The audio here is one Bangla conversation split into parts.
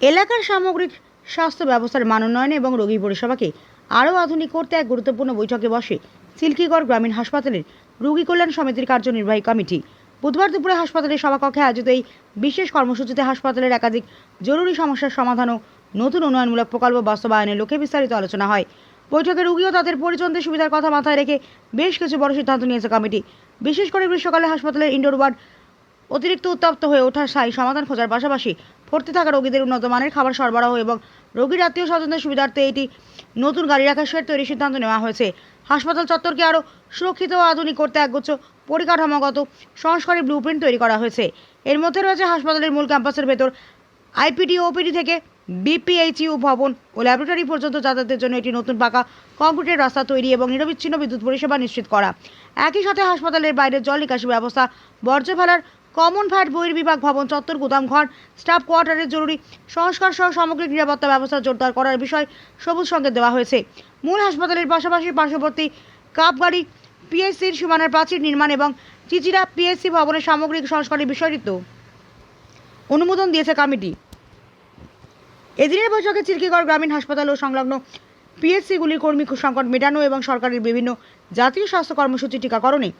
এলাকার সামগ্রিক স্বাস্থ্য ব্যবস্থার মান উন্নয়ন এবং রোগী পরিষেবাকে আরও আধুনিক করতে এক গুরুত্বপূর্ণ বৈঠকে বসে চিল্কিগড় গ্রামীণ হাসপাতালের রোগী কল্যাণ সমিতির কার্যনির্বাহী কমিটি। বুধবার দুপুরে হাসপাতালের সভাকক্ষে আয়োজিত এই বিশেষ কর্মসূচিতে হাসপাতালের একাধিক জরুরি সমস্যার সমাধান ও নতুন উন্নয়নমূলক প্রকল্প বাস্তবায়নের লক্ষ্যে বিস্তারিত আলোচনা হয়। বৈঠকে রোগী ও তাদের পরিজনদের সুবিধার কথা মাথায় রেখে বেশ কিছু বড় সিদ্ধান্ত নিয়েছে কমিটি। বিশেষ করে গ্রীষ্মকালে হাসপাতালের ইনডোর ওয়ার্ড অতিরিক্ত উত্তপ্ত হয়ে ওঠার স্থায়ী সমাধান খোঁজার পাশাপাশি ভর্তি থাকা রোগীদের উন্নত মানের খাবার সরবরাহ এবং রোগীর আত্মীয় স্বজনদের সুবিধার্থে এটি নতুন গাড়ি রাখার শেড তৈরির সিদ্ধান্ত নেওয়া হয়েছে। হাসপাতাল চত্বরকে আরও সুরক্ষিত ও আধুনিক করতে একগুচ্ছ পরিকাঠামোগত সংস্কারের ব্লুপ্রিন্ট তৈরি করা হয়েছে। এর মধ্যে রয়েছে হাসপাতালের মূল ক্যাম্পাসের ভেতর আইপিডি ও ওপিডি থেকে বিপিএইচইউ ভবন ও ল্যাবরেটরি পর্যন্ত যাতায়াতের জন্য একটি নতুন পাকা কংক্রিটের রাস্তা তৈরি এবং নিরবিচ্ছিন্ন বিদ্যুৎ পরিষেবা নিশ্চিত করা। একই সাথে হাসপাতালের বাইরে জল নিকাশি ব্যবস্থা, বর্জ্য ফেলার কমন ফ্যাট বহির্বিভাগ ভবন চত্বর, গুদাম ঘর, স্টাফ কোয়ার্টারের জরুরি সংস্কার সহ সামগ্রিক নিরাপত্তা ব্যবস্থা জোরদার করার বিষয় সবুজ সংকেত দেওয়া হয়েছে। মূল হাসপাতালের পাশাপাশি পার্শ্ববর্তী কাপগাড়ি পিএসসির সীমানার প্রাচীর নির্মাণ এবং চিচিরা পিএসসি ভবনের সামগ্রিক সংস্কারের বিষয়টিতে অনুমোদন দিয়েছে কমিটি। এদিনের বৈঠকে চিল্কিগড় গ্রামীণ হাসপাতাল ও সংলগ্ন পিএসসিগুলির কর্মী সংকট মেটানো এবং সরকারের বিভিন্ন জাতীয় স্বাস্থ্য কর্মসূচি, টিকাকরণে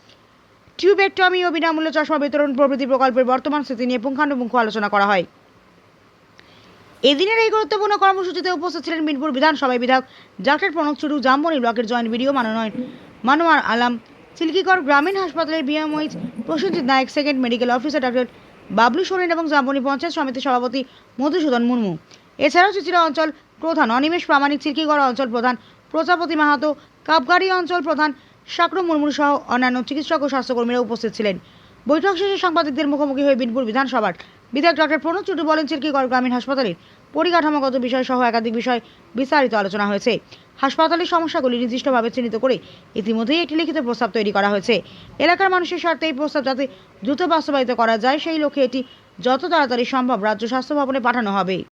টিউবেক্টমি ও বিনামূল্যে চশমা বিতরণ প্রভৃতি প্রকল্পের বর্তমান স্থিতি নিয়ে পুঙ্খানুপুঙ্খ আলোচনা করা হয়। এদিনের এই গুরুত্বপূর্ণ কর্মসূচিতে উপস্থিত ছিলেন মিরপুর বিধানসভায় বিধায়ক ডক্টর প্রণব চুরু, জামবনি ব্লকের জয়েন্ট বিডিও মানোয়ার আলম, চিল্কিগড় গ্রামীণ হাসপাতালের BMOH Prosenjit Nayak, second medical officer doctor Bablu Soren এবং জামবনি পঞ্চায়েত সমিতির সভাপতি মধুসূদন মুর্মু। এছাড়াও চিচিরা অঞ্চল প্রধান অনিমেষ প্রামাণিক, চিল্কিগড় অঞ্চল প্রধান প্রজাপতি মাহাতো, কাপগাড়ি অঞ্চল প্রধান সাকরু মুর্মু সহ অন্যান্য চিকিৎসক ও স্বাস্থ্যকর্মীরা উপস্থিত ছিলেন। বৈঠক শেষে সাংবাদিকদের মুখোমুখি হয়ে বিনপুর বিধানসভার বিধায়ক ডক্টর প্রণব চুরু বলেন, চিল্কিগড় গ্রামীণ হাসপাতালের পরিকাঠামোগত বিষয় সহ একাধিক বিষয় বিস্তারিত আলোচনা হয়েছে। হাসপাতালের সমস্যাগুলি নির্দিষ্টভাবে চিহ্নিত করে ইতিমধ্যেই একটি লিখিত প্রস্তাব তৈরি করা হয়েছে। এলাকার মানুষের স্বার্থে এই প্রস্তাব যাতে দ্রুত বাস্তবায়িত করা যায় সেই লক্ষ্যে এটি যত তাড়াতাড়ি সম্ভব রাজ্য স্বাস্থ্য ভবনে পাঠানো হবে।